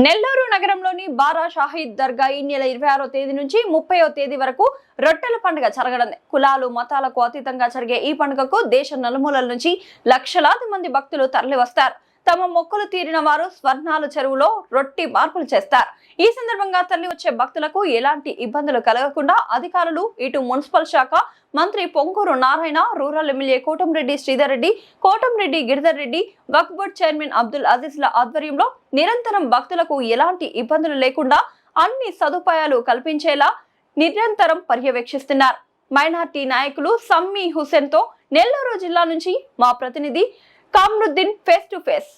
నెల్లూరు నగరంలోని బారా షాహీద్ దర్గా ఈ నెల 26వ తేదీ నుంచి 30వ తేదీ వరకు రొట్టెల పండుగ జరగనుంది. కులాలు మతాలకు అతీతంగా జరిగే ఈ పండుగకు దేశ నలుమూలల నుంచి లక్షలాది మంది భక్తులు తరలివస్తారు. తమ మొక్కులు తీరిన వారు స్వర్ణాల చెరువులో రొట్టి మార్పులు చేస్తారు. ఈ సందర్భంగా తరలి వచ్చే భక్తులకు ఎలాంటి ఇబ్బందులు కలగకుండా అధికారులు ఇటు మున్సిపల్ శాఖ మంత్రి పొంగూరు నారాయణ, రూరల్ ఎమ్మెల్యే కోటంరెడ్డి శ్రీధర్ రెడ్డి, కోటంరెడ్డి గిరిధర్ రెడ్డి, వక్ఫ్ బోర్డు చైర్మన్ అబ్దుల్ అజీజ్ల ఆధ్వర్యంలో నిరంతరం భక్తులకు ఎలాంటి ఇబ్బందులు లేకుండా అన్ని సదుపాయాలు కల్పించేలా నిరంతరం పర్యవేక్షిస్తున్నారు. మైనార్టీ నాయకులు సమ్మీ హుసేన్ తో నెల్లూరు జిల్లా నుంచి మా ప్రతినిధి Kamruddin face to face.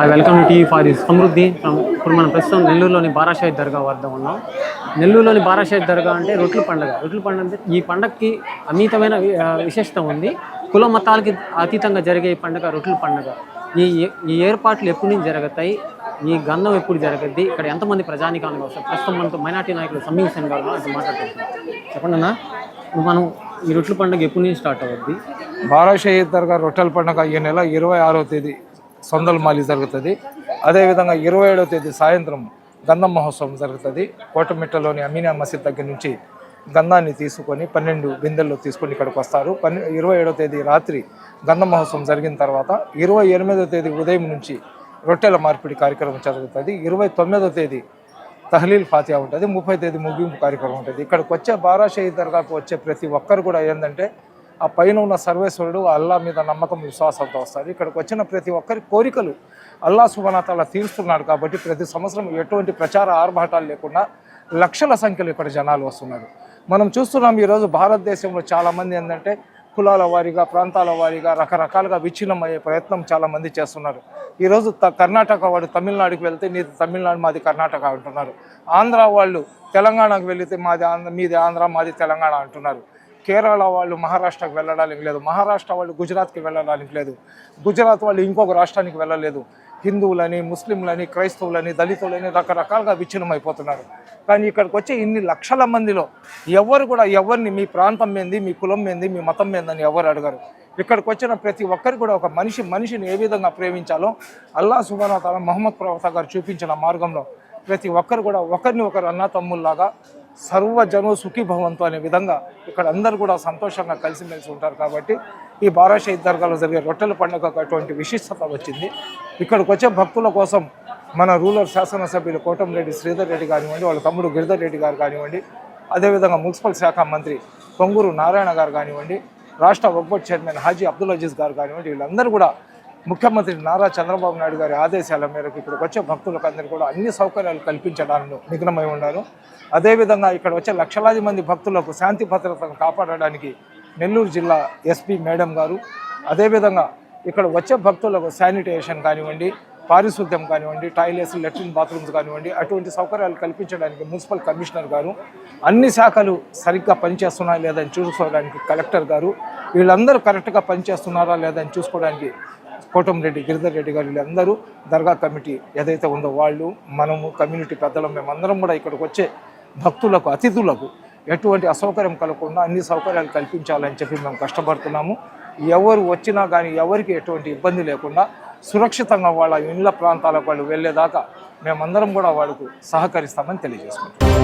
I welcome to for this Samruddhi ఇప్పుడు మనం ప్రస్తుతం నెల్లూరులోని బారా షాహీద్ దర్గా వద్ద ఉన్నాం. నెల్లూరులోని బారా షాహీద్ దర్గా అంటే రొట్టెల పండుగ అంటే ఈ పండుగకి అమితమైన విశేషత ఉంది. కుల మతాలకి అతీతంగా జరిగే ఈ పండుగ రొట్టెల పండుగ. ఈ ఏర్పాట్లు ఎప్పటి నుంచి జరుగుతాయి, ఈ గంధం ఎప్పుడు జరగద్ది, ఇక్కడ ఎంతమంది ప్రజానికానికి వస్తారు? ప్రస్తుతం మనతో మైనార్టీ నాయకులు సమ్మీ హుసేన్ గారు అది మాట్లాడుతున్నాం. చెప్పండి అన్న, మనం ఈ రొట్టెల పండుగ ఎప్పటి నుంచి స్టార్ట్ అవుద్ది? బారా షాహీద్ దర్గా రొట్టెల పండుగ ఈ నెల 26వ తేదీ సొందల మాలి జరుగుతుంది. అదేవిధంగా 27వ తేదీ సాయంత్రం గంధం మహోత్సవం జరుగుతుంది. కోటమిట్టలోని అమీనా మసీద్ దగ్గర నుంచి గంధాన్ని తీసుకొని 12 బిందెల్లో తీసుకొని ఇక్కడికి వస్తారు. 27వ తేదీ రాత్రి గంధం మహోత్సవం జరిగిన తర్వాత 28వ తేదీ ఉదయం నుంచి రొట్టెల మార్పిడి కార్యక్రమం జరుగుతుంది. 29వ తేదీ తహ్లీల్ ఫాతిహా ఉంటుంది. 30వ తేదీ ముగింపు కార్యక్రమం ఉంటుంది. ఇక్కడికి వచ్చే బారా షాహీద్ దర్గాకు వచ్చే ప్రతి ఒక్కరు కూడా ఏంటంటే ఆ పైన ఉన్న సర్వేశ్వరుడు అల్లా మీద నమ్మకం విశ్వాసంతో వస్తారు. ఇక్కడికి వచ్చిన ప్రతి ఒక్కరి కోరికలు అల్లా సుబ్హానహు వ తఆలా తీరుస్తున్నాడు. కాబట్టి ప్రతి సంవత్సరం ఎటువంటి ప్రచార ఆర్భాటాలు లేకుండా లక్షల సంఖ్యలో ఇక్కడ జనాలు వస్తున్నారు. మనం చూస్తున్నాం ఈరోజు భారతదేశంలో చాలామంది ఏంటంటే కులాల వారీగా, ప్రాంతాల వారీగా రకరకాలుగా విచ్ఛిన్నమయ్యే ప్రయత్నం చాలామంది చేస్తున్నారు. ఈరోజు కర్ణాటక వాడు తమిళనాడుకి వెళ్తే నీది తమిళనాడు, మాది కర్ణాటక అంటున్నారు. ఆంధ్ర వాళ్ళు తెలంగాణకు వెళితే మీది ఆంధ్ర, మాది తెలంగాణ అంటున్నారు. కేరళ వాళ్ళు మహారాష్ట్రకు వెళ్ళడానికి లేదు, మహారాష్ట్ర వాళ్ళు గుజరాత్కి వెళ్ళడానికి లేదు, గుజరాత్ వాళ్ళు ఇంకొక రాష్ట్రానికి వెళ్ళలేదు. హిందువులని, ముస్లింలని, క్రైస్తవులని, దళితులని రకరకాలుగా విచ్ఛిన్నమైపోతున్నారు. కానీ ఇక్కడికి వచ్చే ఇన్ని లక్షల మందిలో ఎవరు కూడా ఎవరిని మీ ప్రాంతం ఏంది, మీ కులం ఏంది, మీ మతం ఏందని ఎవరు అడగరు. ఇక్కడికి వచ్చిన ప్రతి ఒక్కరికి కూడా ఒక మనిషిని ఏ విధంగా ప్రేమించాలో అల్లా సుబ్హానహు వ తఆలా ముహమ్మద్ ప్రవక్త గారు చూపించిన మార్గంలో ప్రతి ఒక్కరు కూడా ఒకరిని ఒకరు అన్నా తమ్ముల్లాగా సర్వజను సుఖీభవంతు అనే విధంగా ఇక్కడ అందరూ కూడా సంతోషంగా కలిసిమెలిసి ఉంటారు. కాబట్టి ఈ బారా షాహీద్ దర్గాలో జరిగే రొట్టెల పండుగకు అటువంటి విశిష్టత వచ్చింది. ఇక్కడికి వచ్చే భక్తుల కోసం మన రూరల్ శాసనసభ్యులు కోటంరెడ్డి శ్రీధర్ రెడ్డి కానివ్వండి, వాళ్ళ తమ్ముడు గిరిధర్ రెడ్డి గారు కానివ్వండి, అదేవిధంగా మున్సిపల్ శాఖ మంత్రి పొంగూరు నారాయణ గారు కానివ్వండి, రాష్ట్ర వక్ఫ్ బోర్డు చైర్మన్ హాజీ అబ్దుల్ అజీజ్ గారు కానివ్వండి, వీళ్ళందరూ కూడా ముఖ్యమంత్రి నారా చంద్రబాబు నాయుడు గారి ఆదేశాల మేరకు ఇక్కడికి వచ్చే భక్తులకు అందరికీ కూడా అన్ని సౌకర్యాలు కల్పించడానికి నిఘ్నమై ఉన్నారు. అదేవిధంగా ఇక్కడ వచ్చే లక్షలాది మంది భక్తులకు శాంతి భద్రతను కాపాడడానికి నెల్లూరు జిల్లా ఎస్పీ మేడం గారు, అదేవిధంగా ఇక్కడ వచ్చే భక్తులకు శానిటేషన్ కానివ్వండి, పారిశుద్ధ్యం కానివ్వండి, టాయిలెట్స్, లెట్రిన్ బాత్రూమ్స్ కానివ్వండి, అటువంటి సౌకర్యాలు కల్పించడానికి మున్సిపల్ కమిషనర్ గారు, అన్ని శాఖలు సరిగ్గా పనిచేస్తున్నాయా లేదని చూసుకోవడానికి కలెక్టర్ గారు, వీళ్ళందరూ కరెక్ట్గా పనిచేస్తున్నారా లేదని చూసుకోవడానికి కోటంరెడ్డి గిరిధర్ రెడ్డి గారు, వీళ్ళందరూ దర్గా కమిటీ ఏదైతే ఉందో వాళ్ళు, మనము కమ్యూనిటీ పెద్దలం, మేమందరం కూడా ఇక్కడికి వచ్చే భక్తులకు, అతిథులకు ఎటువంటి అసౌకర్యం కలగకుండా అన్ని సౌకర్యాలు కల్పించాలని చెప్పి మేము కష్టపడుతున్నాము. ఎవరు వచ్చినా కానీ ఎవరికి ఎటువంటి ఇబ్బంది లేకుండా సురక్షితంగా వాళ్ళ ఇళ్ళ ప్రాంతాలకు వాళ్ళు వెళ్ళేదాకా మేమందరం కూడా వాళ్ళకు సహకరిస్తామని తెలియజేసుకుంటున్నాం.